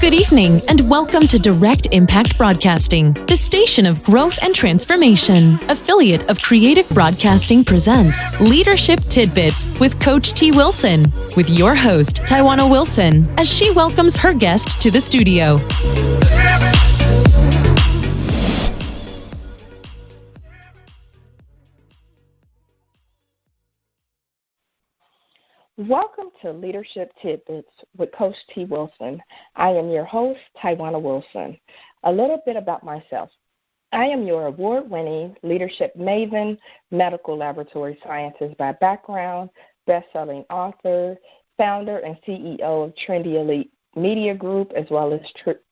Good evening, and welcome to Direct Impact Broadcasting, the station of growth and transformation. Affiliate of Creative Broadcasting presents Leadership Tidbits with Coach T. Wilson, with your host, Tawana Wilson, as she welcomes her guest to the studio. Welcome to Leadership Tidbits with Coach T. Wilson. I am your host, Tawana Wilson. A little bit about myself. I am your award-winning leadership maven, medical laboratory scientist by background, best-selling author, founder and CEO of Trendy Elite Media Group, as well as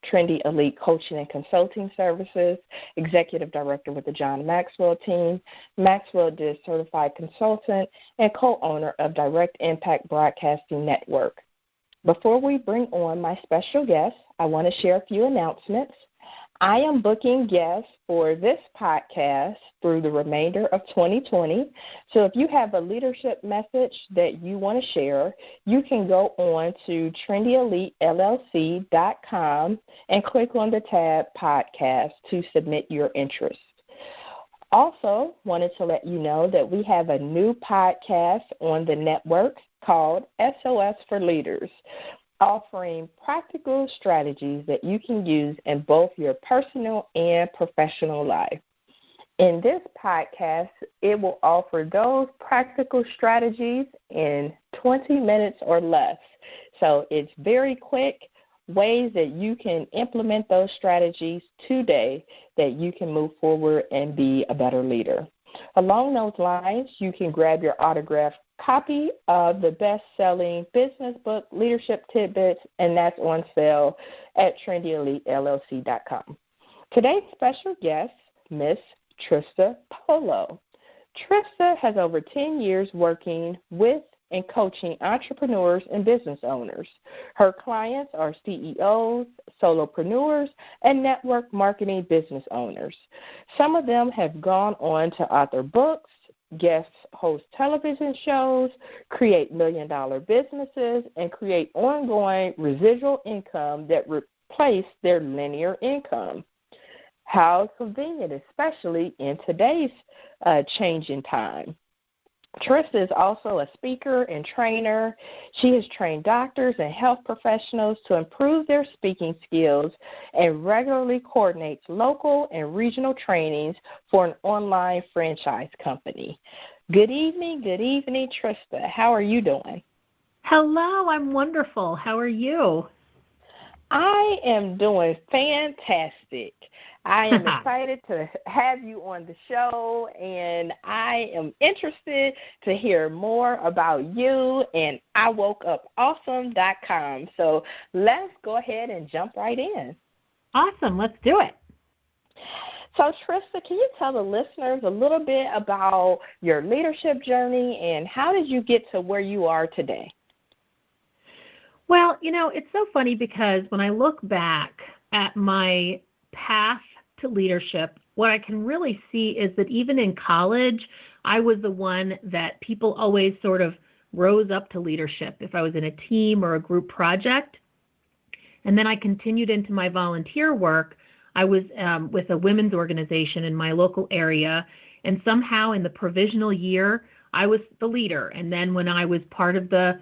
Trendy Elite Coaching and Consulting Services, Executive Director with the John Maxwell team, Maxwell Diz Certified Consultant, and co-owner of Direct Impact Broadcasting Network. Before we bring on my special guest, I want to share a few announcements. I am booking guests for this podcast through the remainder of 2020. So if you have a leadership message that you want to share, you can go on to trendyelitellc.com and click on the tab podcast to submit your interest. Also, wanted to let you know that we have a new podcast on the network called SOS for Leaders, offering practical strategies that you can use in both your personal and professional life. In this podcast, it will offer those practical strategies in 20 minutes or less. So it's very quick, ways that you can implement those strategies today that you can move forward and be a better leader. Along those lines, you can grab your autographed copy of the best-selling business book, Leadership Tidbits, and that's on sale at trendyelitellc.com. Today's special guest, Miss Trista Polo. Trista has over 10 years working with and coaching entrepreneurs and business owners. Her clients are CEOs, solopreneurs, and network marketing business owners. Some of them have gone on to author books, guest host television shows, create million-dollar businesses, and create ongoing residual income that replace their linear income. How convenient, especially in today's changing time. Trista is also a speaker and trainer. She has trained doctors and health professionals to improve their speaking skills and regularly coordinates local and regional trainings for an online franchise company. Good evening, Trista. How are you doing? Hello, I'm wonderful. How are you? I am doing fantastic. I am excited to have you on the show, and I am interested to hear more about you and iwokeupawesome.com. So let's go ahead and jump right in. Awesome. Let's do it. So, Trista, can you tell the listeners a little bit about your leadership journey and how did you get to where you are today? Well, it's so funny because when I look back at my path to leadership, what I can really see is that even in college, I was the one that people always sort of rose up to leadership if I was in a team or a group project. And then I continued into my volunteer work. I was with a women's organization in my local area, and somehow in the provisional year, I was the leader. And then when I was part of the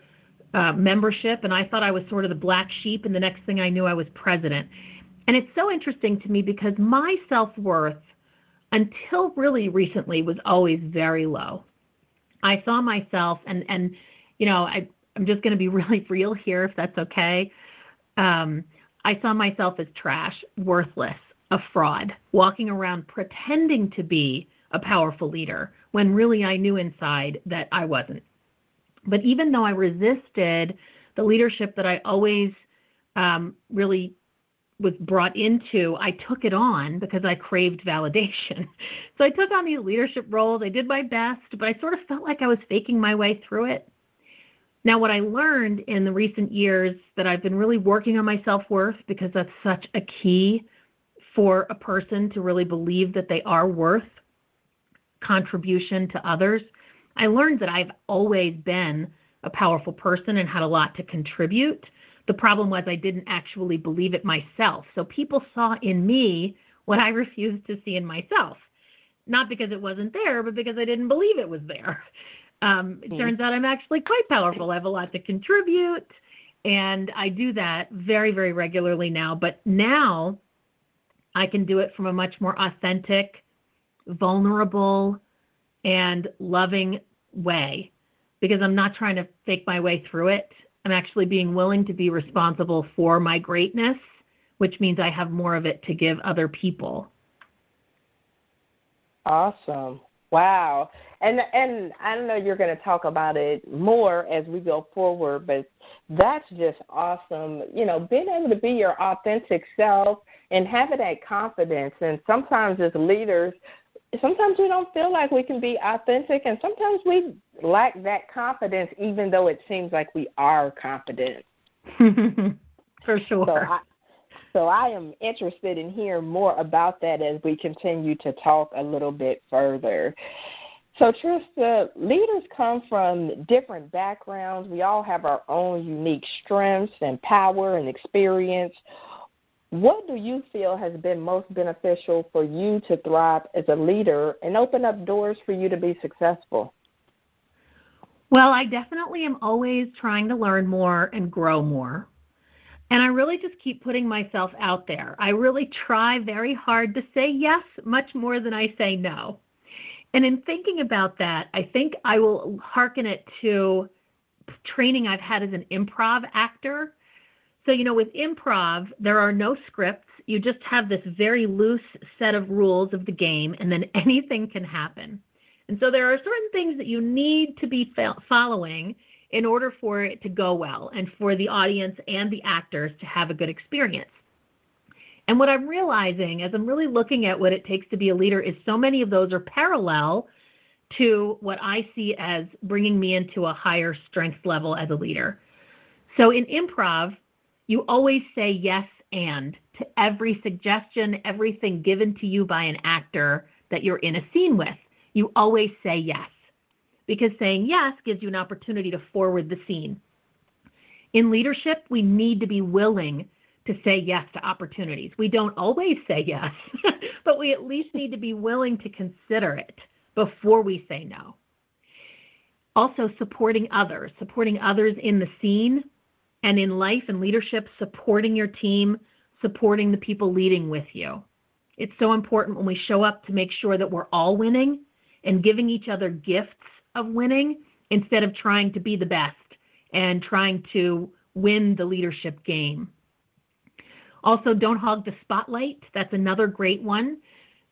membership, and I thought I was sort of the black sheep, and the next thing I knew I was president. And it's so interesting to me because my self-worth, until really recently, was always very low. I saw myself, and I'm just going to be really real here, if that's okay. I saw myself as trash, worthless, a fraud, walking around pretending to be a powerful leader when really I knew inside that I wasn't. But even though I resisted the leadership that I always really was brought into, I took it on because I craved validation. So I took on these leadership roles. I did my best, but I sort of felt like I was faking my way through it. Now, what I learned in the recent years that I've been really working on my self-worth, because that's such a key for a person to really believe that they are worth contribution to others. I learned that I've always been a powerful person and had a lot to contribute, The problem was I didn't actually believe it myself. So people saw in me what I refused to see in myself, not because it wasn't there, but because I didn't believe it was there. It turns out I'm actually quite powerful. I have a lot to contribute, and I do that very, very regularly now. But now I can do it from a much more authentic, vulnerable, and loving way, because I'm not trying to fake my way through it. I'm actually being willing to be responsible for my greatness, which means I have more of it to give other people. Awesome. Wow. And I know you're going to talk about it more as we go forward, but that's just awesome. You know, being able to be your authentic self and having that confidence. And sometimes as leaders, sometimes we don't feel like we can be authentic, and sometimes we lack that confidence, even though it seems like we are confident. For sure. So I am interested in hearing more about that as we continue to talk a little bit further. So, Trista, leaders come from different backgrounds. We all have our own unique strengths and power and experience. What do you feel has been most beneficial for you to thrive as a leader and open up doors for you to be successful? Well, I definitely am always trying to learn more and grow more. And I really just keep putting myself out there. I really try very hard to say yes, much more than I say no. And in thinking about that, I think I will hearken it to training I've had as an improv actor. So, you know, with improv, there are no scripts. You just have this very loose set of rules of the game, and then anything can happen. And so there are certain things that you need to be following in order for it to go well and for the audience and the actors to have a good experience. And what I'm realizing as I'm really looking at what it takes to be a leader is so many of those are parallel to what I see as bringing me into a higher strength level as a leader. So in improv, you always say yes and to every suggestion, everything given to you by an actor that you're in a scene with. You always say yes, because saying yes gives you an opportunity to forward the scene. In leadership, we need to be willing to say yes to opportunities. We don't always say yes, but we at least need to be willing to consider it before we say no. Also, supporting others in the scene and in life and leadership, supporting your team, supporting the people leading with you. It's so important when we show up to make sure that we're all winning and giving each other gifts of winning instead of trying to be the best and trying to win the leadership game. Also, don't hog the spotlight. That's another great one.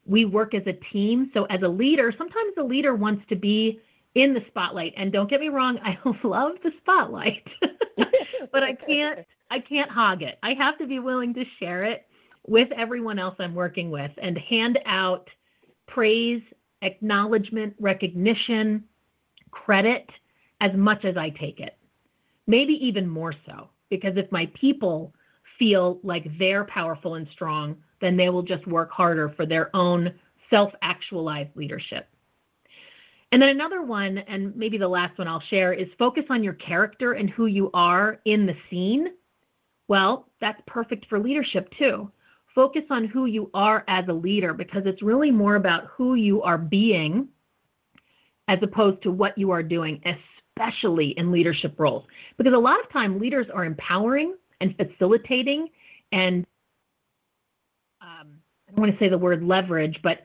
We work as a team. So as a leader, sometimes the leader wants to be in the spotlight. And don't get me wrong, I love the spotlight, but I can't hog it. I have to be willing to share it with everyone else I'm working with and hand out praise, acknowledgement, recognition, credit as much as I take it. Maybe even more so, because if my people feel like they're powerful and strong, then they will just work harder for their own self-actualized leadership. And then another one, and maybe the last one I'll share, is focus on your character and who you are in the scene. Well, that's perfect for leadership too. Focus on who you are as a leader, because it's really more about who you are being as opposed to what you are doing, especially in leadership roles. Because a lot of time leaders are empowering and facilitating and, I don't want to say the word leverage, but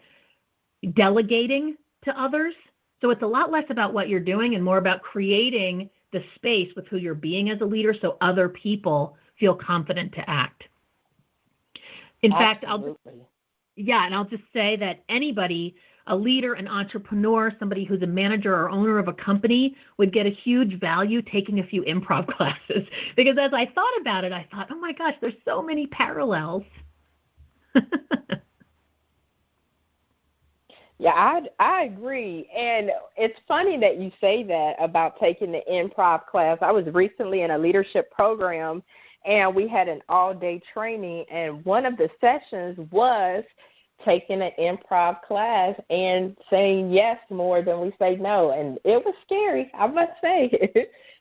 delegating to others. So it's a lot less about what you're doing and more about creating the space with who you're being as a leader so other people feel confident to act. In fact, I'll just say that anybody, a leader, an entrepreneur, somebody who's a manager or owner of a company would get a huge value taking a few improv classes. Because as I thought about it, I thought, oh my gosh, there's so many parallels. Yeah, I agree. And it's funny that you say that about taking the improv class. I was recently in a leadership program, and we had an all-day training, and one of the sessions was taking an improv class and saying yes more than we say no. And it was scary, I must say.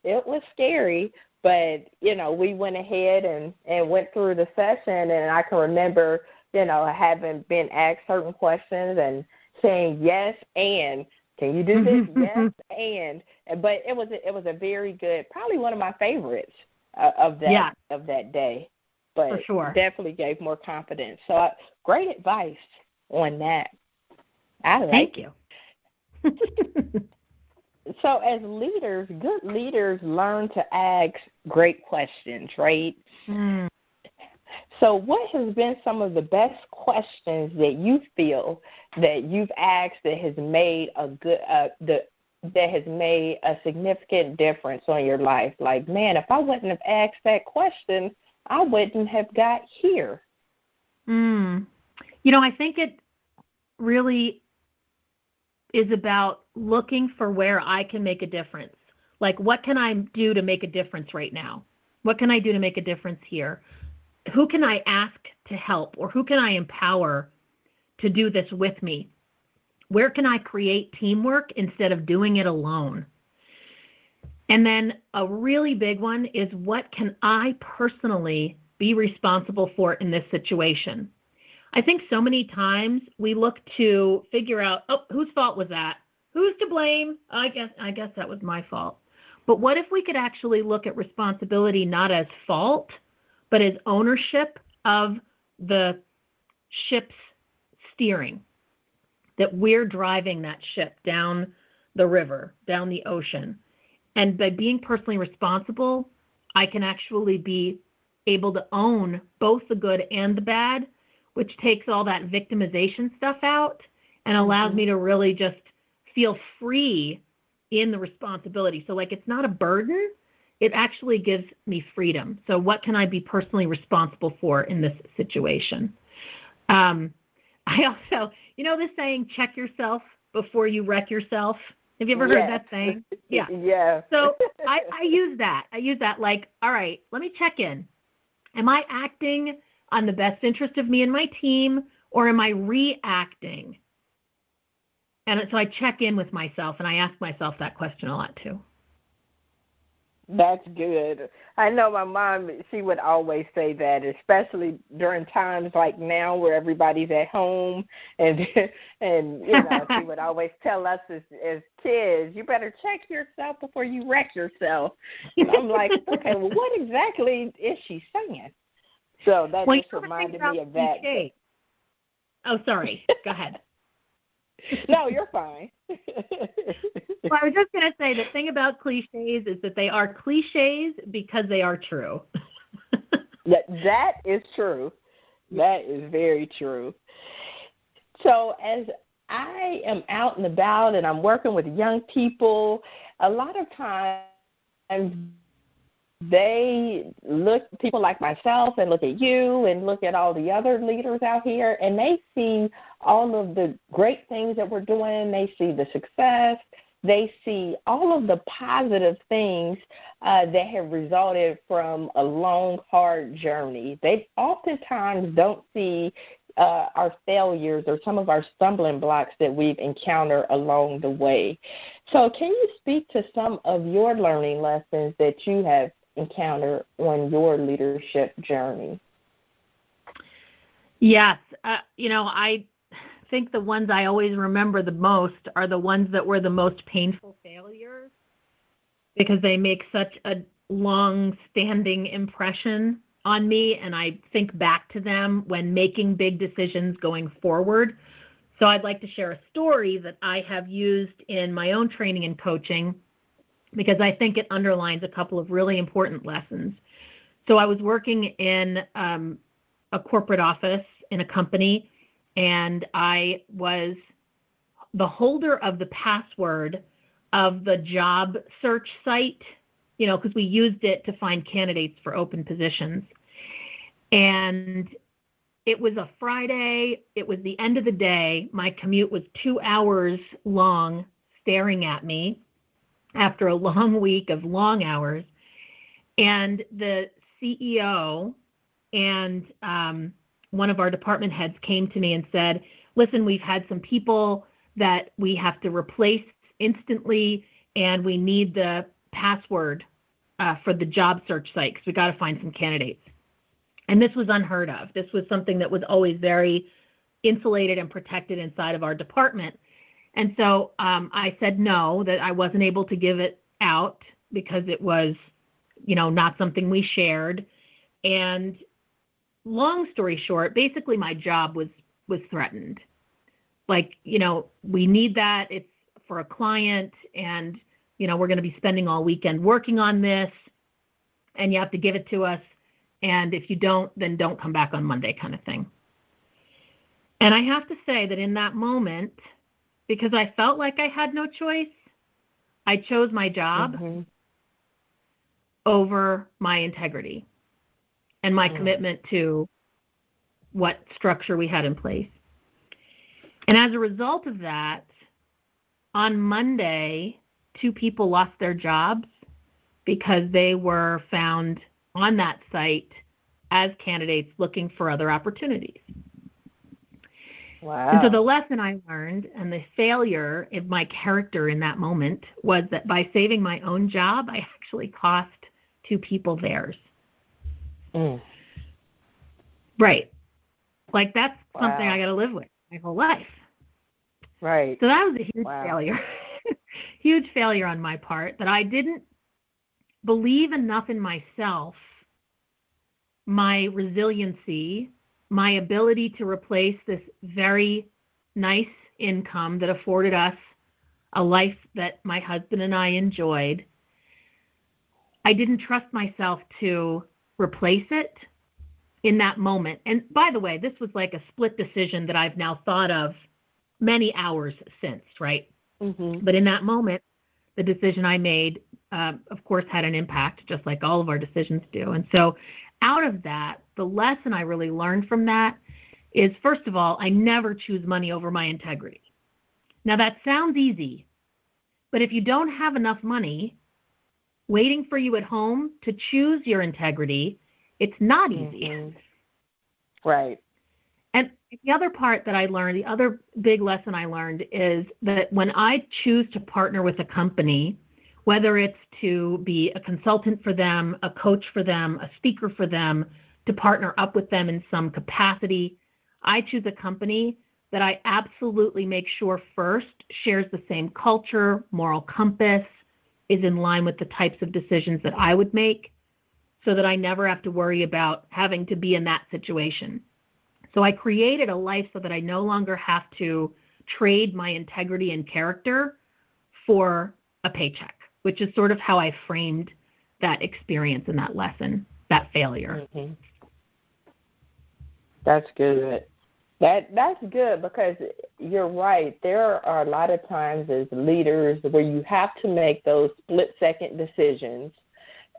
It was scary, But, we went ahead and went through the session, and I can remember, having been asked certain questions and saying yes, and can you do this? Yes, and. But it was a very good, probably one of my favorites of that day. But for sure. Definitely gave more confidence. So great advice on that. Thank you. So as leaders, good leaders learn to ask great questions, right? Mm. So what has been some of the best questions that you feel that you've asked that has made that has made a significant difference on your life? Like, man, if I wouldn't have asked that question, I wouldn't have got here. I think it really is about looking for where I can make a difference. Like, what can I do to make a difference right now? What can I do to make a difference here? Who can I ask to help, or who can I empower to do this with me? Where can I create teamwork instead of doing it alone? And then a really big one is, what can I personally be responsible for in this situation? I think so many times we look to figure out, whose fault was that? Who's to blame? I guess that was my fault. But what if we could actually look at responsibility not as fault, but as ownership of the ship's steering, that we're driving that ship down the river, down the ocean. And by being personally responsible, I can actually be able to own both the good and the bad, which takes all that victimization stuff out and allows me to really just feel free in the responsibility. So like, it's not a burden. It actually gives me freedom. So what can I be personally responsible for in this situation? I also, this saying, check yourself before you wreck yourself. Have you ever heard that saying? Yeah. Yeah. So I use that. Like, all right, let me check in. Am I acting on the best interest of me and my team, or am I reacting? And so I check in with myself, and I ask myself that question a lot too. That's good. I know my mom, she would always say that, especially during times like now where everybody's at home, and she would always tell us as kids, you better check yourself before you wreck yourself. And I'm like, okay, well, what exactly is she saying? So that just reminded me of that. Oh, sorry. Go ahead. No, you're fine. Well, I was just going to say, the thing about cliches is that they are cliches because they are true. That is true. That is very true. So as I am out and about and I'm working with young people, a lot of times they look at people like myself and look at you and look at all the other leaders out here, and they see all of the great things that we're doing. They see the success. They see all of the positive things that have resulted from a long, hard journey. They oftentimes don't see our failures or some of our stumbling blocks that we've encountered along the way. So can you speak to some of your learning lessons that you have encountered on your leadership journey? Yes. I think the ones I always remember the most are the ones that were the most painful failures, because they make such a long-standing impression on me, and I think back to them when making big decisions going forward. So I'd like to share a story that I have used in my own training and coaching, because I think it underlines a couple of really important lessons. So I was working in a corporate office in a company, and I was the holder of the password of the job search site, because we used it to find candidates for open positions. And it was a Friday. It was the end of the day. My commute was 2 hours long, staring at me after a long week of long hours. And the CEO and one of our department heads came to me and said, listen, we've had some people that we have to replace instantly, and we need the password for the job search site because we got to find some candidates. And this was unheard of. This was something that was always very insulated and protected inside of our department. And so I said no, that I wasn't able to give it out because it was, not something we shared. And long story short, basically my job was threatened. Like, we need that. It's for a client, and, we're going to be spending all weekend working on this, and you have to give it to us. And if you don't, then don't come back on Monday, kind of thing. And I have to say that in that moment, because I felt like I had no choice, I chose my job over my integrity and my commitment to what structure we had in place. And as a result of that, on Monday, 2 people lost their jobs because they were found on that site as candidates looking for other opportunities. Wow. And so the lesson I learned and the failure of my character in that moment was that by saving my own job, I actually cost 2 people theirs. Right. Like, that's something I got to live with my whole life. Right. So that was a huge failure. Huge failure on my part, that I didn't believe enough in myself, my resiliency, my ability to replace this very nice income that afforded us a life that my husband and I enjoyed. I didn't trust myself to replace it in that moment. And by the way, this was like a split decision that I've now thought of many hours since, right? But in that moment, the decision I made, of course, had an impact, just like all of our decisions do. And so out of that, the lesson I really learned from that is, first of all, I never choose money over my integrity. Now, that sounds easy, but if you don't have enough money waiting for you at home to choose your integrity, it's not easy. Right. And the other part that I learned, the other big lesson I learned, is that when I choose to partner with a company, whether it's to be a consultant for them, a coach for them, a speaker for them, to partner up with them in some capacity, I choose a company that I absolutely make sure first shares the same culture, moral compass, is in line with the types of decisions that I would make, so that I never have to worry about having to be in that situation. So I created a life so that I no longer have to trade my integrity and character for a paycheck, which is sort of how I framed that experience and that lesson, that failure. That's good. That's good, because you're right. There are a lot of times as leaders where you have to make those split-second decisions.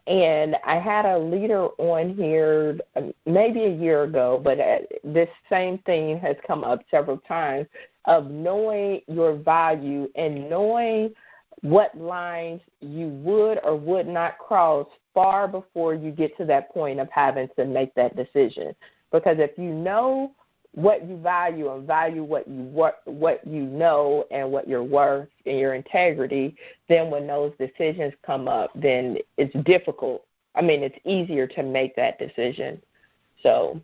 And I had a leader on here maybe a year ago, but this same thing has come up several times, of knowing your value and knowing what lines you would or would not cross far before you get to that point of having to make that decision. Because if you know what you value and value what you know and what you're worth and your integrity, then when those decisions come up, then it's difficult. I mean, it's easier to make that decision. So,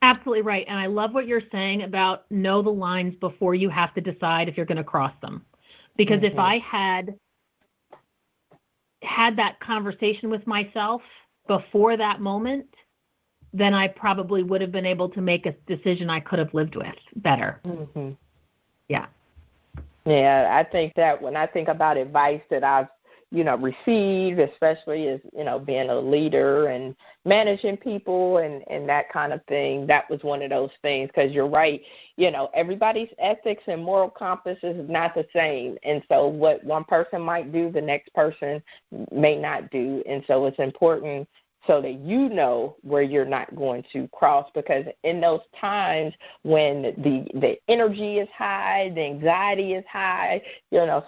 absolutely right. And I love what you're saying about know the lines before you have to decide if you're going to cross them. Because if I had that conversation with myself before that moment, then I probably would have been able to make a decision I could have lived with better. Yeah. Yeah, I think that when I think about advice that I've, received, especially as, being a leader and managing people and that kind of thing, that was one of those things, because you're right, everybody's ethics and moral compass is not the same. And so what one person might do, the next person may not do. And so it's important so that you know where you're not going to cross, because in those times when the energy is high, the anxiety is high,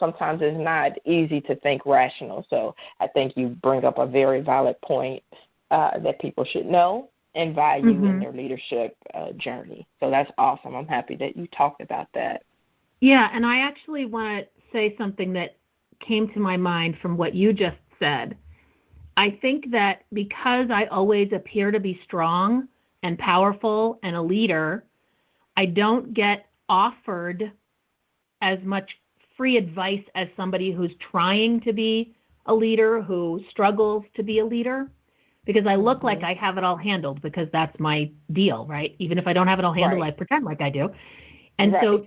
sometimes it's not easy to think rational. So I think you bring up a very valid point that people should know and value in their leadership journey. So that's awesome. I'm happy that you talked about that. Yeah, and I actually want to say something that came to my mind from what you just said. I think that because I always appear to be strong and powerful and a leader, I don't get offered as much free advice as somebody who's trying to be a leader, who struggles to be a leader, because I look like I have it all handled, because that's my deal, right? Even if I don't have it all handled, I pretend like I do. And so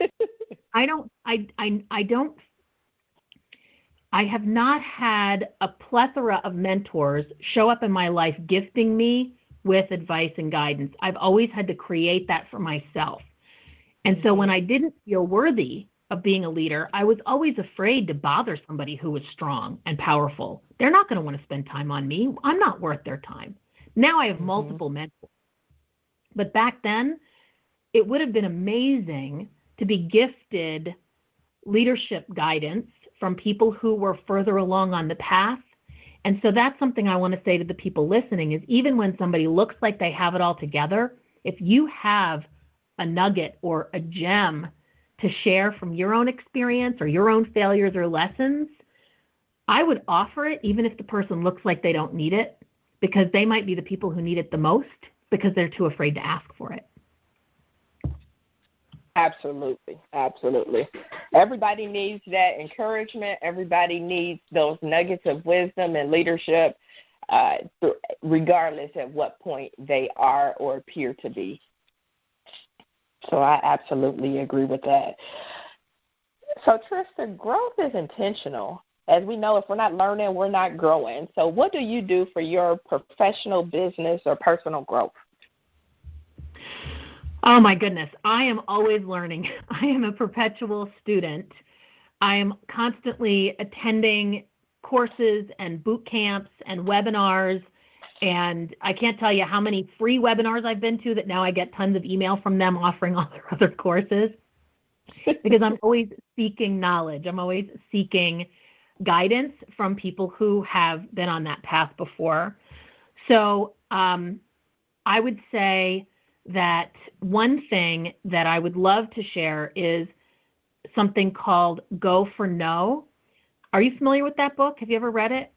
I have not had a plethora of mentors show up in my life gifting me with advice and guidance. I've always had to create that for myself. And so when I didn't feel worthy of being a leader, I was always afraid to bother somebody who was strong and powerful. They're not going to want to spend time on me. I'm not worth their time. Now I have multiple mentors. But back then, it would have been amazing to be gifted leadership guidance from people who were further along on the path. And so that's something I want to say to the people listening is, even when somebody looks like they have it all together, if you have a nugget or a gem to share from your own experience or your own failures or lessons, I would offer it even if the person looks like they don't need it, because they might be the people who need it the most because they're too afraid to ask for it. Absolutely. Absolutely. Everybody needs that encouragement. Everybody needs those nuggets of wisdom and leadership, regardless at what point they are or appear to be. So I absolutely agree with that. So, Trista, growth is intentional. As we know, if we're not learning, we're not growing. So what do you do for your professional, business, or personal growth? Oh, my goodness. I am always learning. I am a perpetual student. I am constantly attending courses and boot camps and webinars, and I can't tell you how many free webinars I've been to that now I get tons of email from them offering all their other courses, because I'm always seeking knowledge. I'm always seeking guidance from people who have been on that path before. So I would say that one thing that I would love to share is something called Go for No. Are you familiar with that book? Have you ever read it?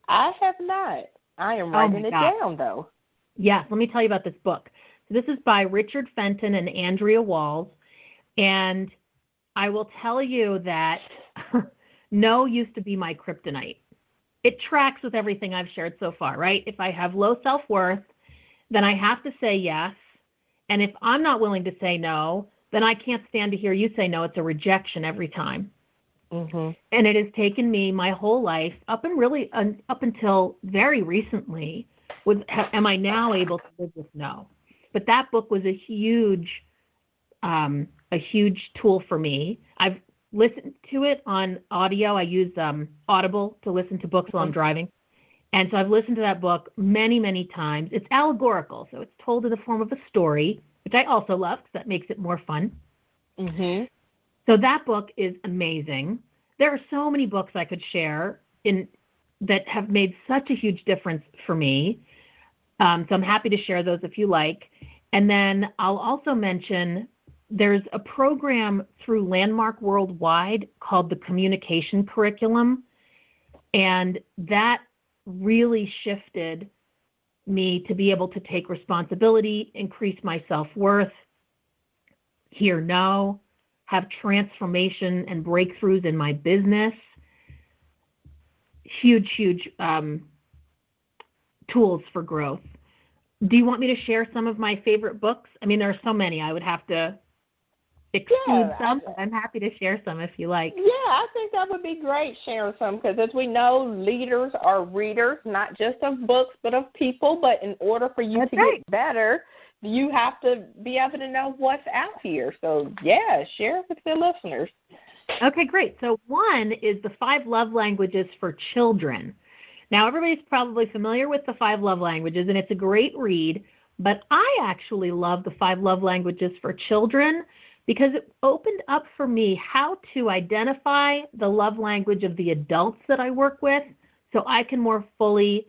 I have not. I am writing it down, though. Yes, let me tell you about this book. So this is by Richard Fenton and Andrea Walls, and I will tell you that no used to be my kryptonite. It tracks with everything I've shared so far, right? If I have low self-worth, then I have to say yes. And if I'm not willing to say no, then I can't stand to hear you say no. It's a rejection every time. Mm-hmm. And it has taken me my whole life, up until very recently, am I now able to live with no? But that book was a huge tool for me. I've listened to it on audio. I use Audible to listen to books while I'm driving. And so I've listened to that book many, many times. It's allegorical, so it's told in the form of a story, which I also love because that makes it more fun. Mm-hmm. So that book is amazing. There are so many books I could share that have made such a huge difference for me. So I'm happy to share those if you like. And then I'll also mention there's a program through Landmark Worldwide called the Communication Curriculum, and that really shifted me to be able to take responsibility, increase my self-worth, hear no, have transformation and breakthroughs in my business. Huge tools for growth. Do you want me to share some of my favorite books? I mean, there are so many. I would have to exclude some, but I'm happy to share some if you like. Yeah, I think that would be great, sharing some, because as we know, leaders are readers, not just of books, but of people. But in order for you to get better, you have to be able to know what's out here. So, yeah, share it with the listeners. Okay, great. So one is the 5 Love Languages for Children. Now, everybody's probably familiar with the 5 Love Languages, and it's a great read, but I actually love the 5 Love Languages for Children because it opened up for me how to identify the love language of the adults that I work with so I can more fully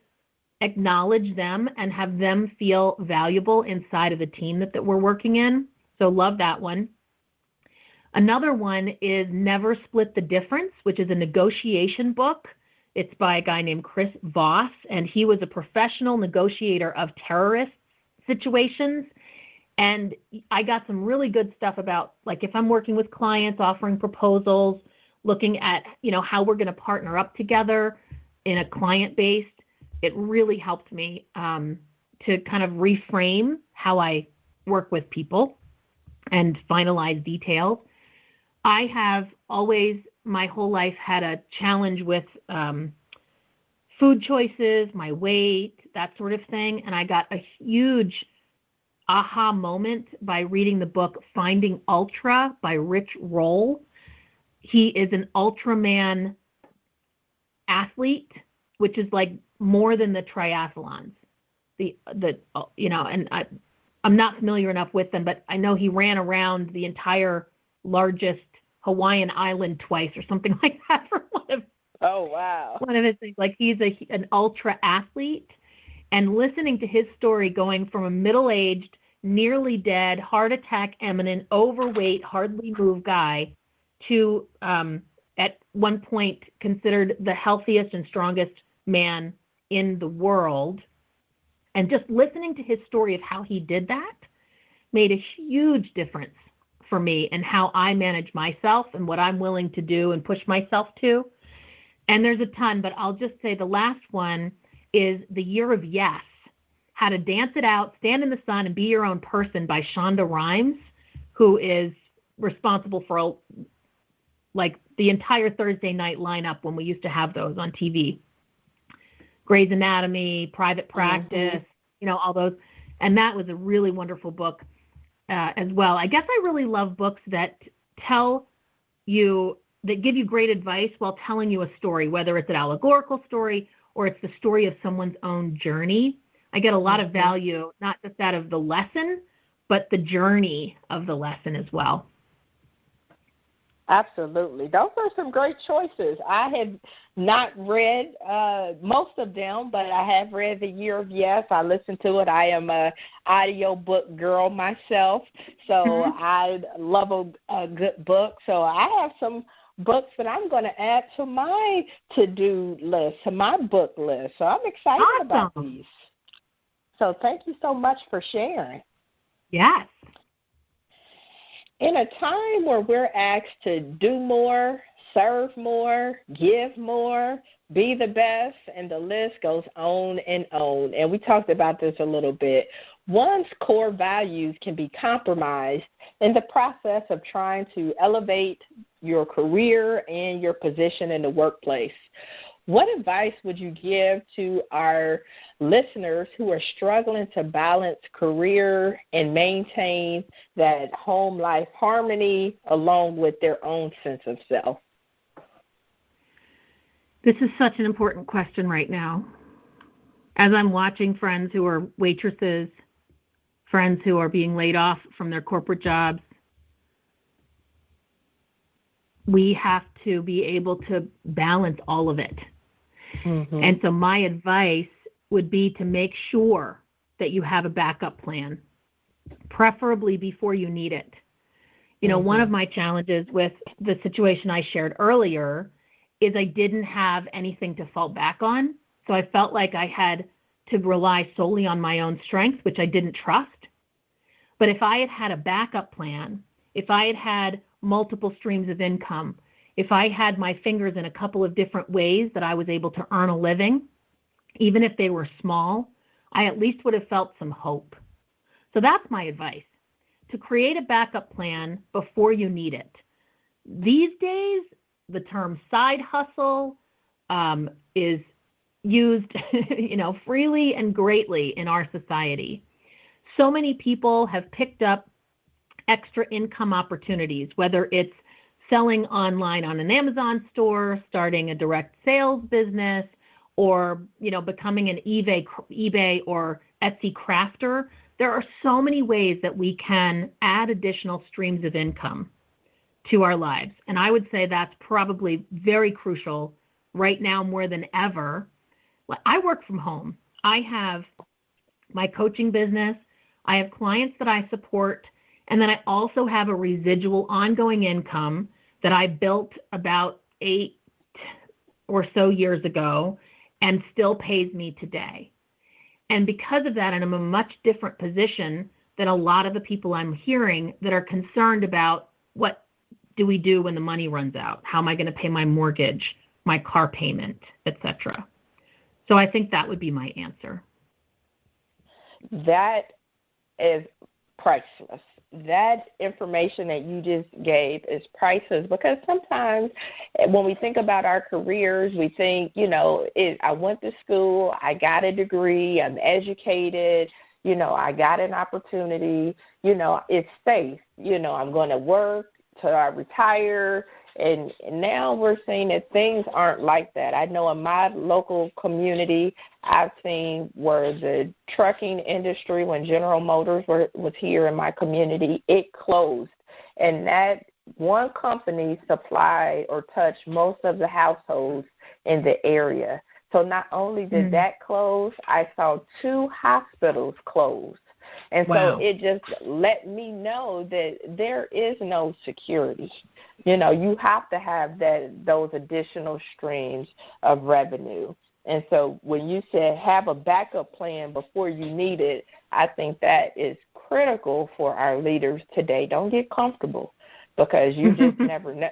acknowledge them and have them feel valuable inside of the team that we're working in. So love that one. Another one is Never Split the Difference, which is a negotiation book. It's by a guy named Chris Voss, and he was a professional negotiator of terrorist situations. And I got some really good stuff about, like, if I'm working with clients, offering proposals, looking at, how we're going to partner up together in a client-based. It really helped me to kind of reframe how I work with people and finalize details. I have always, my whole life, had a challenge with food choices, my weight, that sort of thing. And I got a huge aha moment by reading the book Finding Ultra by Rich Roll. He is an Ultraman athlete, which is like more than the triathlons. And I'm not familiar enough with them, but I know he ran around the entire largest Hawaiian island twice or something like that for one of his things. Like, he's an ultra athlete, and listening to his story, going from a middle-aged, nearly dead, heart attack imminent, overweight, hardly move guy to at one point considered the healthiest and strongest man in the world. And just listening to his story of how he did that made a huge difference for me and how I manage myself and what I'm willing to do and push myself to. And there's a ton, but I'll just say the last one is The Year of Yes, How to Dance It Out, Stand in the Sun, and Be Your Own Person by Shonda Rhimes, who is responsible for the entire Thursday night lineup when we used to have those on TV. Grey's Anatomy, Private Practice, all those. And that was a really wonderful book as well. I guess I really love books that give you great advice while telling you a story, whether it's an allegorical story or it's the story of someone's own journey. I get a lot of value, not just out of the lesson, but the journey of the lesson as well. Absolutely. Those are some great choices. I have not read most of them, but I have read The Year of Yes. I listened to it. I am a audiobook girl myself, so I love a good book. So I have some books that I'm going to add to my to-do list, to my book list. So I'm excited about these. So thank you so much for sharing. Yes. In a time where we're asked to do more, serve more, give more, be the best, and the list goes on and on, and we talked about this a little bit, one's core values can be compromised in the process of trying to elevate your career and your position in the workplace. What advice would you give to our listeners who are struggling to balance career and maintain that home life harmony along with their own sense of self? This is such an important question right now. As I'm watching friends who are waitresses, friends who are being laid off from their corporate jobs, we have to be able to balance all of it. And so my advice would be to make sure that you have a backup plan, preferably before you need it. One of my challenges with the situation I shared earlier is I didn't have anything to fall back on. So I felt like I had to rely solely on my own strength, which I didn't trust. But if I had had a backup plan, if I had had multiple streams of income, if I had my fingers in a couple of different ways that I was able to earn a living, even if they were small, I at least would have felt some hope. So that's my advice, to create a backup plan before you need it. These days, the term side hustle is used freely and greatly in our society. So many people have picked up extra income opportunities, whether it's selling online on an Amazon store, starting a direct sales business, or becoming an eBay or Etsy crafter. There are so many ways that we can add additional streams of income to our lives. And I would say that's probably very crucial right now more than ever. I work from home. I have my coaching business. I have clients that I support. And then I also have a residual ongoing income that I built about 8 or so years ago and still pays me today. And because of that, and I'm in a much different position than a lot of the people I'm hearing that are concerned about what do we do when the money runs out? How am I going to pay my mortgage, my car payment, etc.? So I think that would be my answer. That is priceless. That information that you just gave is priceless, because sometimes when we think about our careers, we think, I went to school, I got a degree, I'm educated, I got an opportunity, it's safe, I'm going to work till I retire. And now we're seeing that things aren't like that. I know in my local community, I've seen where the trucking industry, when General Motors was here in my community, it closed. And that one company supplied or touched most of the households in the area. So not only did that close, I saw 2 hospitals close. And so it just let me know that there is no security. You have to have those additional streams of revenue. And so when you said have a backup plan before you need it, I think that is critical for our leaders today. Don't get comfortable, because you just never know.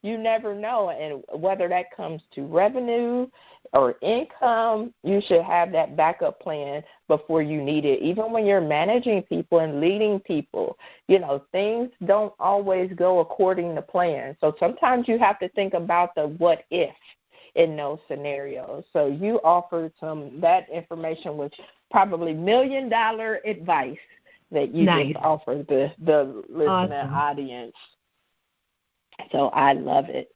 You never know. And whether that comes to revenue or income, you should have that backup plan before you need it. Even when you're managing people and leading people, things don't always go according to plan. So sometimes you have to think about the what if in those scenarios. So you offered that information, which probably $1 million advice that you just offered the listening audience. So I love it.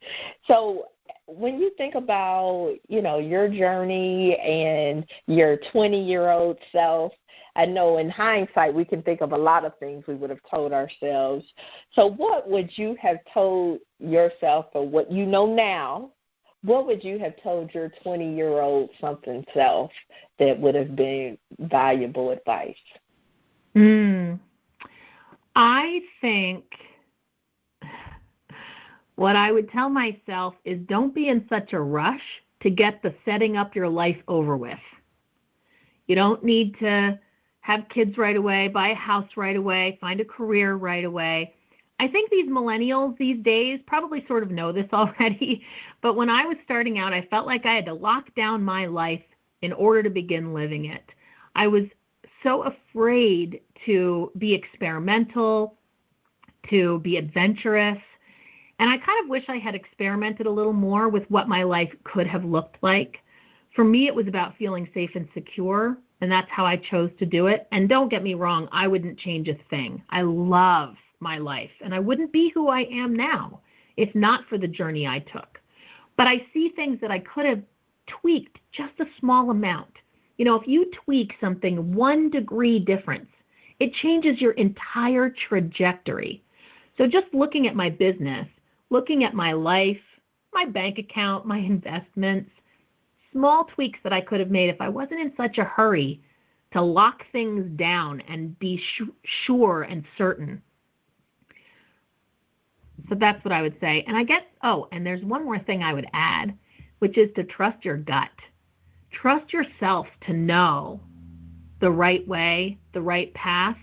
So when you think about, your journey and your 20-year-old self, I know in hindsight we can think of a lot of things we would have told ourselves. So what would you have told yourself, or what you know now, what would you have told your 20-year-old something self that would have been valuable advice? I think what I would tell myself is don't be in such a rush to get the setting up your life over with. You don't need to have kids right away, buy a house right away, find a career right away. I think these millennials these days probably sort of know this already, but when I was starting out, I felt like I had to lock down my life in order to begin living it. I was so afraid to be experimental, to be adventurous, and I kind of wish I had experimented a little more with what my life could have looked like. For me, it was about feeling safe and secure, and that's how I chose to do it. And don't get me wrong, I wouldn't change a thing. I love my life, and I wouldn't be who I am now if not for the journey I took. But I see things that I could have tweaked just a small amount. If you tweak something 1 degree difference, it changes your entire trajectory. So just looking at my business, looking at my life, my bank account, my investments, small tweaks that I could have made if I wasn't in such a hurry to lock things down and be sure and certain. So that's what I would say. And and there's one more thing I would add, which is to trust your gut. Trust yourself to know the right way, the right path,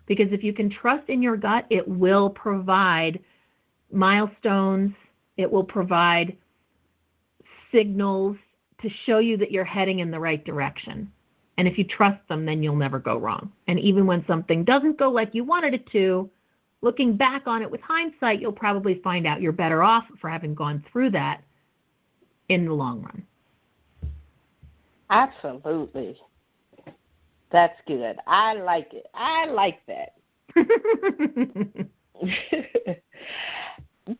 because if you can trust in your gut, it will provide milestones, it will provide signals to show you that you're heading in the right direction. And if you trust them, then you'll never go wrong. And even when something doesn't go like you wanted it to, looking back on it with hindsight, you'll probably find out you're better off for having gone through that in the long run. Absolutely. That's good. I like it. I like that.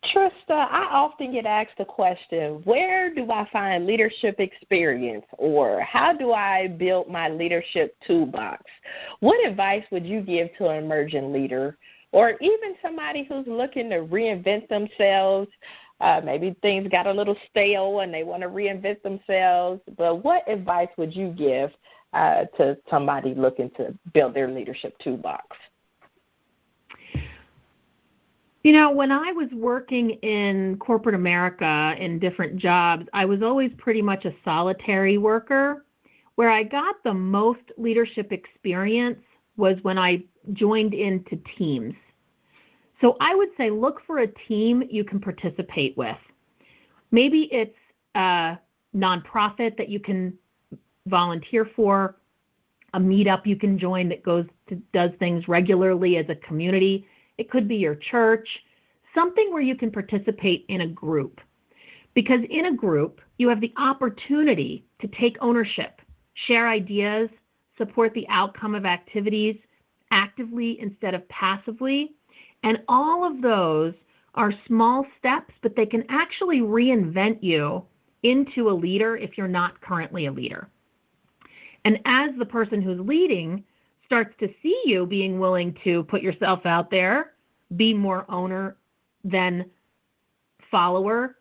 Trista, I often get asked the question, where do I find leadership experience, or how do I build my leadership toolbox? What advice would you give to an emerging leader, or even somebody who's looking to reinvent themselves? Maybe things got a little stale and they want to reinvent themselves, but what advice would you give to somebody looking to build their leadership toolbox? You know, when I was working in corporate America in different jobs, I was always pretty much a solitary worker. Where I got the most leadership experience was when I joined into teams. So I would say look for a team you can participate with. Maybe it's a nonprofit that you can volunteer for, a meetup you can join that does things regularly as a community. It could be your church, something where you can participate in a group. Because in a group, you have the opportunity to take ownership, share ideas, support the outcome of activities actively instead of passively. And all of those are small steps, but they can actually reinvent you into a leader if you're not currently a leader. And as the person who's leading starts to see you being willing to put yourself out there, be more owner than follower,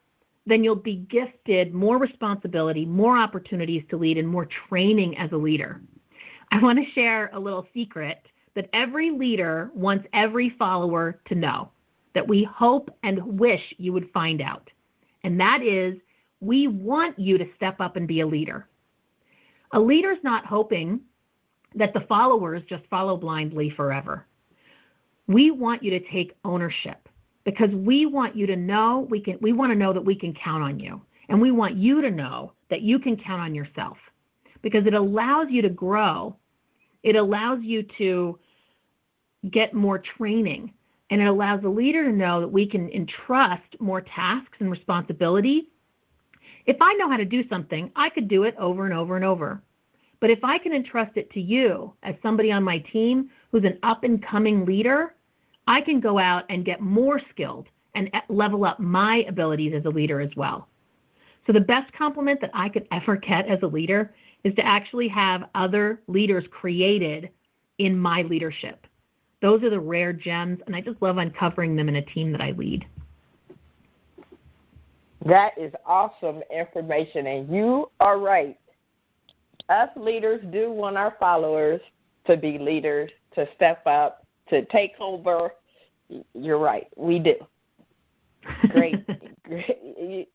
then you'll be gifted more responsibility, more opportunities to lead, and more training as a leader. I want to share a little secret that every leader wants every follower to know, that we hope and wish you would find out. And that is, we want you to step up and be a leader. A leader's not hoping that the followers just follow blindly forever. We want you to take ownership because we want you to know we want to know that we can count on you. And we want you to know that you can count on yourself because it allows you to grow. It allows you to get more training. And it allows the leader to know that we can entrust more tasks and responsibility. If I know how to do something, I could do it over and over and over. But if I can entrust it to you as somebody on my team who's an up-and-coming leader, I can go out and get more skilled and level up my abilities as a leader as well. So the best compliment that I could ever get as a leader is to actually have other leaders created in my leadership. Those are the rare gems, and I just love uncovering them in a team that I lead. That is awesome information, and you are right. Us leaders do want our followers to be leaders, to step up, to take over. You're right. We do. Great.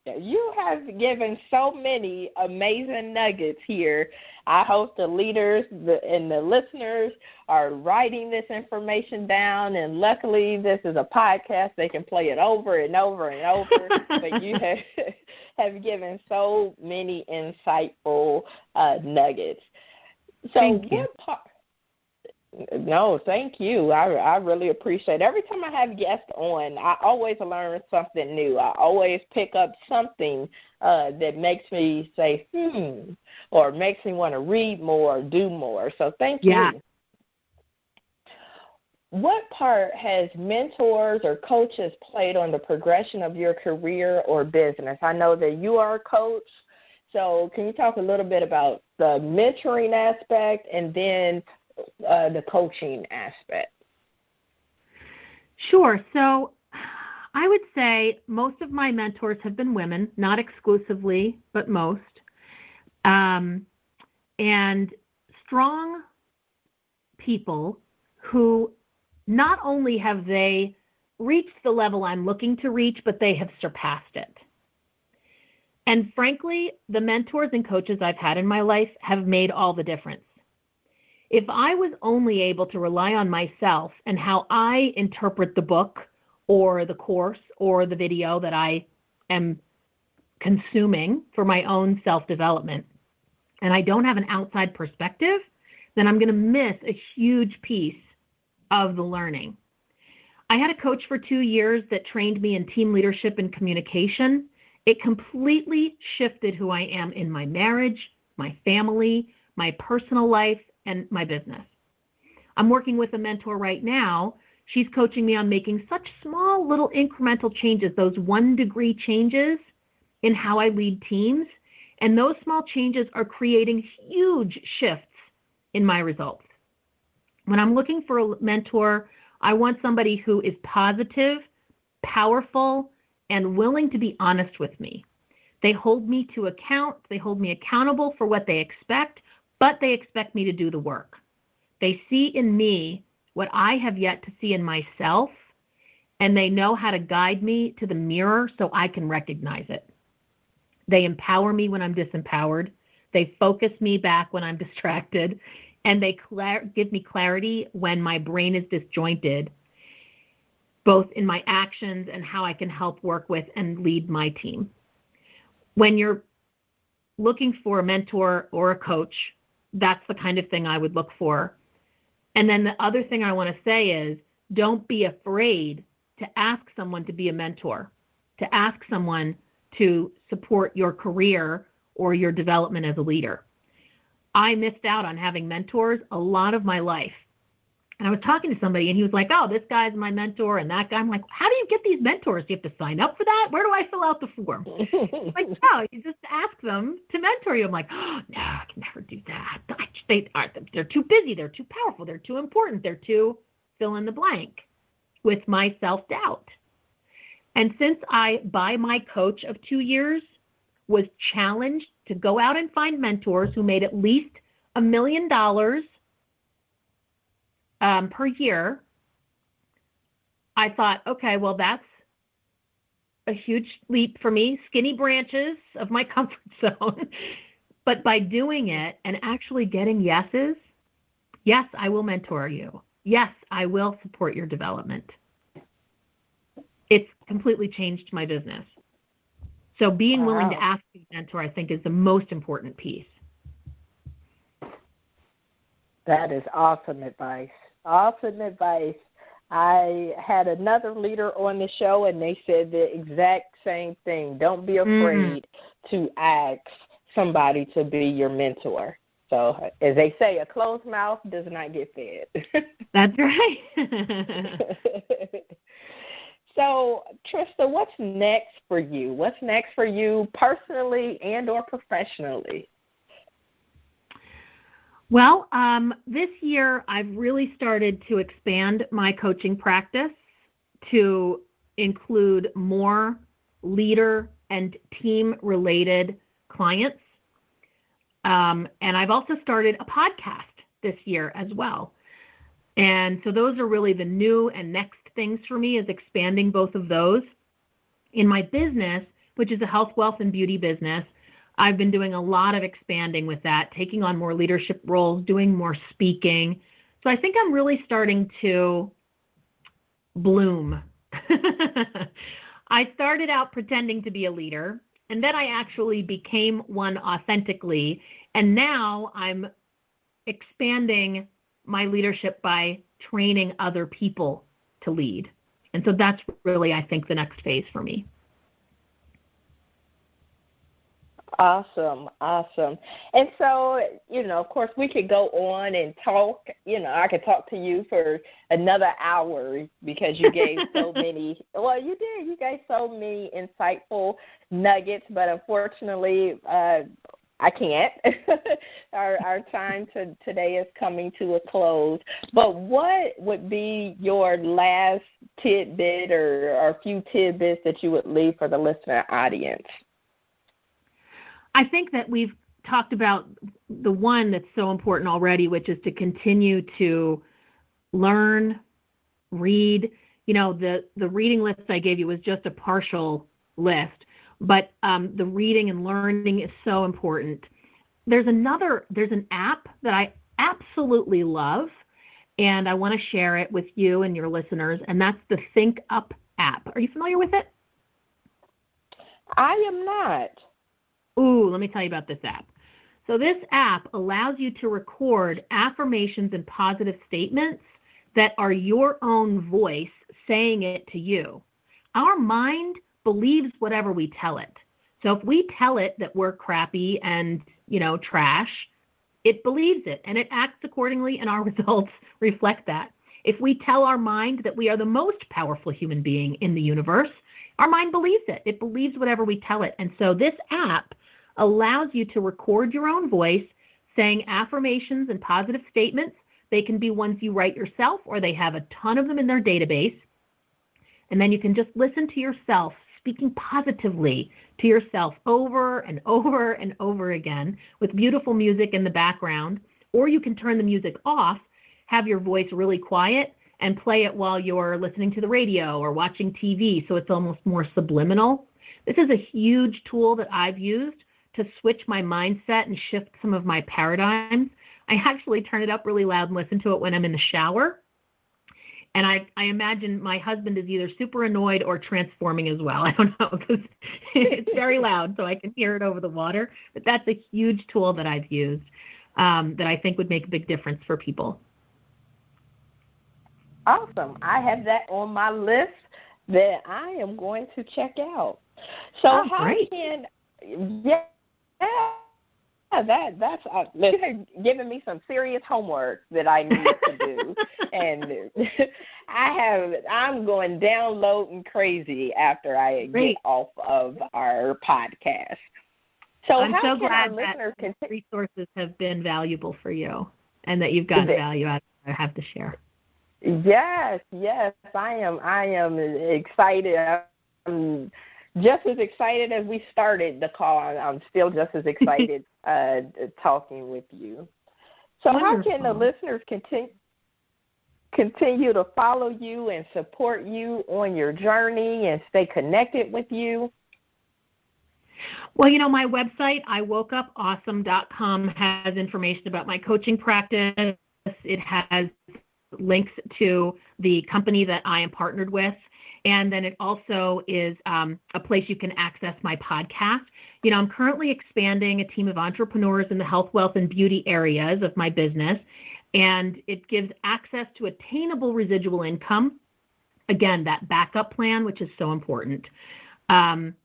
You have given so many amazing nuggets here. I hope the leaders and the listeners are writing this information down, and luckily this is a podcast. They can play it over and over and over, but you have given so many insightful nuggets. So Thank you. No, thank you. I really appreciate it. Every time I have guests on, I always learn something new. I always pick up something that makes me say, or makes me want to read more or do more. So thank you. What part has mentors or coaches played on the progression of your career or business? I know that you are a coach, so can you talk a little bit about the mentoring aspect and then the coaching aspect? Sure. So I would say most of my mentors have been women, not exclusively, but most. And strong people who not only have they reached the level I'm looking to reach, but they have surpassed it. And frankly, the mentors and coaches I've had in my life have made all the difference. If I was only able to rely on myself and how I interpret the book or the course or the video that I am consuming for my own self-development, and I don't have an outside perspective, then I'm going to miss a huge piece of the learning. I had a coach for 2 years that trained me in team leadership and communication. It completely shifted who I am in my marriage, my family, my personal life, and my business. I'm working with a mentor right now. She's coaching me on making such small little incremental changes, those 1-degree changes in how I lead teams. And those small changes are creating huge shifts in my results. When I'm looking for a mentor, I want somebody who is positive, powerful, and willing to be honest with me. They hold me to account. They hold me accountable for what they expect, but they expect me to do the work. They see in me what I have yet to see in myself, and they know how to guide me to the mirror so I can recognize it. They empower me when I'm disempowered. They focus me back when I'm distracted, and they give me clarity when my brain is disjointed, both in my actions and how I can help work with and lead my team. When you're looking for a mentor or a coach, that's the kind of thing I would look for. And then the other thing I want to say is, don't be afraid to ask someone to be a mentor, to ask someone to support your career or your development as a leader. I missed out on having mentors a lot of my life. And I was talking to somebody, and he was like, oh, this guy's my mentor and that guy. I'm like, how do you get these mentors? Do you have to sign up for that? Where do I fill out the form? Like, no, you just ask them to mentor you. I'm like, oh, no, I can never do that. They're too busy. They're too powerful. They're too important. They're too fill in the blank with my self-doubt. And since I, by my coach of 2 years, was challenged to go out and find mentors who made at least $1 million per year, I thought, okay, well, that's a huge leap for me, skinny branches of my comfort zone. But by doing it and actually getting yeses, yes, I will mentor you. Yes, I will support your development. It's completely changed my business. So being willing to ask a mentor, I think, is the most important piece. That is awesome advice. Awesome advice. I had another leader on the show, and they said the exact same thing. Don't be afraid to ask somebody to be your mentor. So, as they say, a closed mouth does not get fed. That's right. So, Trista, what's next for you? What's next for you personally and or professionally? Well, this year I've really started to expand my coaching practice to include more leader and team-related clients. And I've also started a podcast this year as well. And so those are really the new and next things for me, is expanding both of those. In my business, which is a health, wealth, and beauty business, I've been doing a lot of expanding with that, taking on more leadership roles, doing more speaking. So I think I'm really starting to bloom. I started out pretending to be a leader, and then I actually became one authentically. And now I'm expanding my leadership by training other people to lead. And so that's really, I think, the next phase for me. Awesome. And so, of course, we could go on and talk. I could talk to you for another hour because you gave so many. Well, you did. You gave so many insightful nuggets, but unfortunately, I can't. Our time today is coming to a close. But what would be your last tidbit or a few tidbits that you would leave for the listener audience? I think that we've talked about the one that's so important already, which is to continue to learn, read. The reading list I gave you was just a partial list, but the reading and learning is so important. There's an app that I absolutely love, and I want to share it with you and your listeners, and that's the Think Up app. Are you familiar with it? I am not. Ooh, let me tell you about this app. So this app allows you to record affirmations and positive statements that are your own voice saying it to you. Our mind believes whatever we tell it. So if we tell it that we're crappy and, trash, it believes it and it acts accordingly, and our results reflect that. If we tell our mind that we are the most powerful human being in the universe, our mind believes it. It believes whatever we tell it. And so this app allows you to record your own voice saying affirmations and positive statements. They can be ones you write yourself, or they have a ton of them in their database. And then you can just listen to yourself speaking positively to yourself over and over and over again with beautiful music in the background. Or you can turn the music off, have your voice really quiet, and play it while you're listening to the radio or watching TV, so it's almost more subliminal. This is a huge tool that I've used to switch my mindset and shift some of my paradigms. I actually turn it up really loud and listen to it when I'm in the shower. And I imagine my husband is either super annoyed or transforming as well. I don't know, because it's very loud, so I can hear it over the water. But that's a huge tool that I've used that I think would make a big difference for people. Awesome. I have that on my list that I am going to check out. So how great. That's listen, giving me some serious homework that I need to do, and I'm going downloading crazy after I get off of our podcast. So I'm how so can glad our that listeners resources have been valuable for you, and that you've gotten value out of it. I have to share. Yes, I am excited. I'm just as excited as we started the call. I'm still just as excited talking with you. So Wonderful. How can the listeners continue to follow you and support you on your journey and stay connected with you? Well, my website, iwokeupawesome.com, has information about my coaching practice. It has links to the company that I am partnered with. And then it also is a place you can access my podcast. I'm currently expanding a team of entrepreneurs in the health, wealth, and beauty areas of my business. And it gives access to attainable residual income. Again, that backup plan, which is so important. And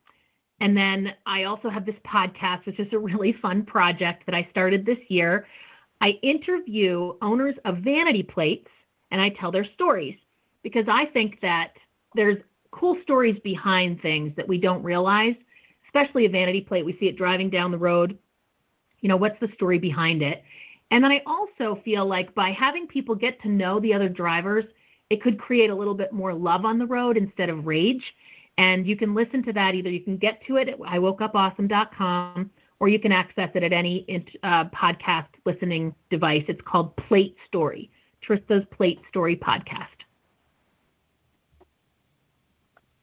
then I also have this podcast, which is a really fun project that I started this year. I interview owners of vanity plates, and I tell their stories, because I think that there's cool stories behind things that we don't realize, especially a vanity plate. We see it driving down the road. What's the story behind it? And then I also feel like by having people get to know the other drivers, it could create a little bit more love on the road instead of rage. And you can listen to that. Either you can get to it at iwokeupawesome.com, or you can access it at any podcast listening device. It's called Plate Story, Trista's Plate Story podcast.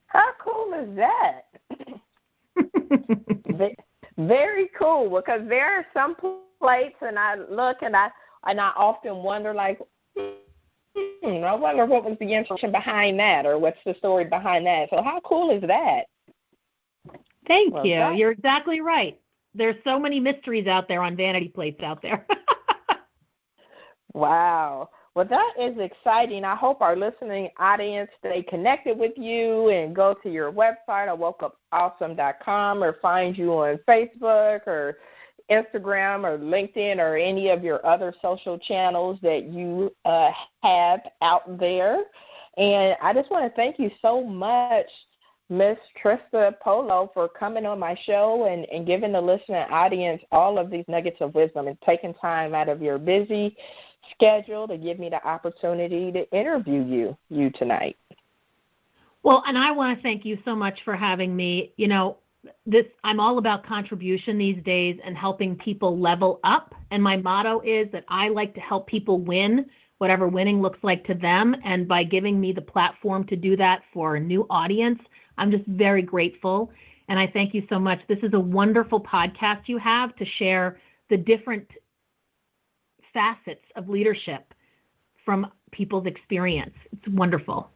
How cool is that? Very cool, because there are some plates, and I look and I often wonder, like, I wonder what was the intention behind that, or what's the story behind that. So how cool is that? Thank you. You're exactly right. There's so many mysteries out there on vanity plates out there. Wow. Well, that is exciting. I hope our listening audience stay connected with you and go to your website, iwokeupawesome.com, or find you on Facebook or Instagram or LinkedIn or any of your other social channels that you have out there. And I just want to thank you so much, Miss Trista Polo, for coming on my show and giving the listening audience all of these nuggets of wisdom and taking time out of your busy schedule to give me the opportunity to interview you tonight. Well, and I want to thank you so much for having me. I'm all about contribution these days and helping people level up. And my motto is that I like to help people win, whatever winning looks like to them. And by giving me the platform to do that for a new audience, I'm just very grateful. And I thank you so much. This is a wonderful podcast you have to share the different facets of leadership from people's experience. It's wonderful.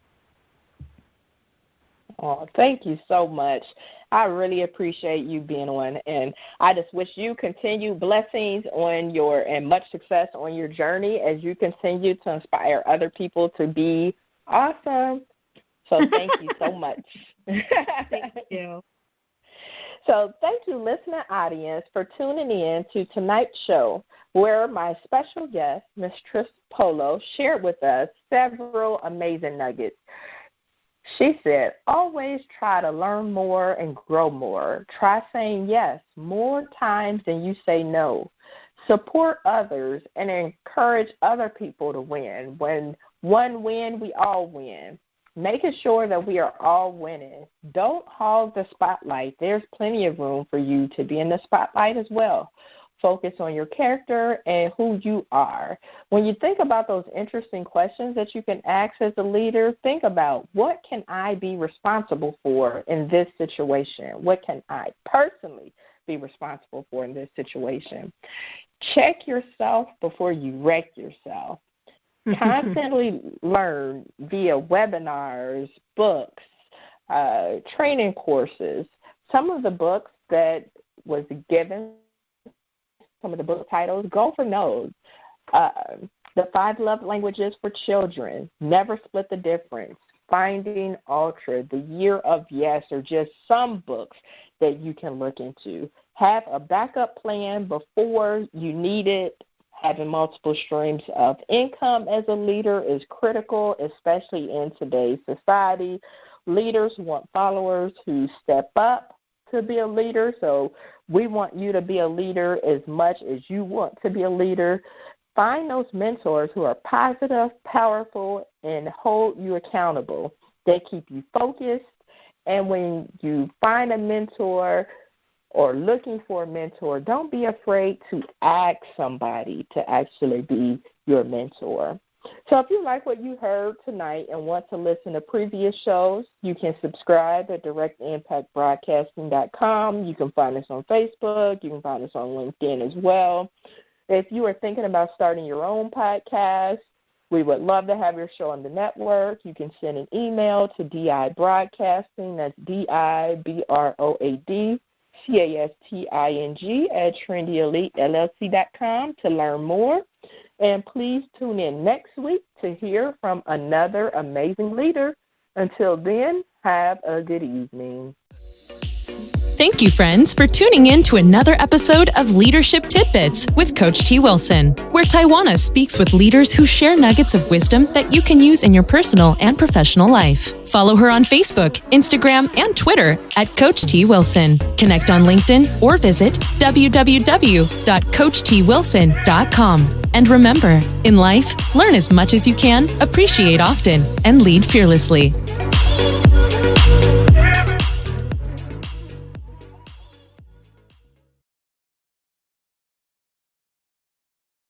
Oh, thank you so much. I really appreciate you being on, and I just wish you continued blessings and much success on your journey as you continue to inspire other people to be awesome. So thank you so much. Thank you. So thank you, listener audience, for tuning in to tonight's show, where my special guest, Ms. Trista Polo, shared with us several amazing nuggets. She said, always try to learn more and grow more. Try saying yes more times than you say no. Support others and encourage other people to win. When one wins, we all win. Making sure that we are all winning. Don't hog the spotlight. There's plenty of room for you to be in the spotlight as well. focus on your character and who you are. When you think about those interesting questions that you can ask as a leader, think about, what can I be responsible for in this situation? What can I personally be responsible for in this situation? Check yourself before you wreck yourself. Constantly learn via webinars, books, training courses. Some of the books that was given, some of the book titles, go for those. The 5 Love Languages for Children, Never Split the Difference, Finding Ultra, The Year of Yes, are just some books that you can look into. Have a backup plan before you need it. Having multiple streams of income as a leader is critical, especially in today's society. Leaders want followers who step up to be a leader, so we want you to be a leader as much as you want to be a leader. Find those mentors who are positive, powerful, and hold you accountable. They keep you focused, and when you find a mentor or looking for a mentor, don't be afraid to ask somebody to actually be your mentor. So if you like what you heard tonight and want to listen to previous shows, you can subscribe at directimpactbroadcasting.com. You can find us on Facebook. You can find us on LinkedIn as well. If you are thinking about starting your own podcast, we would love to have your show on the network. You can send an email to DI Broadcasting. That's DIBROADCASTING at TrendyEliteLLC.com to learn more. And please tune in next week to hear from another amazing leader. Until then, have a good evening. Thank you, friends, for tuning in to another episode of Leadership Tidbits with Coach T. Wilson, where Taiwana speaks with leaders who share nuggets of wisdom that you can use in your personal and professional life. Follow her on Facebook, Instagram, and Twitter at Coach T. Wilson. Connect on LinkedIn or visit www.coachtwilson.com. And remember, in life, learn as much as you can, appreciate often, and lead fearlessly.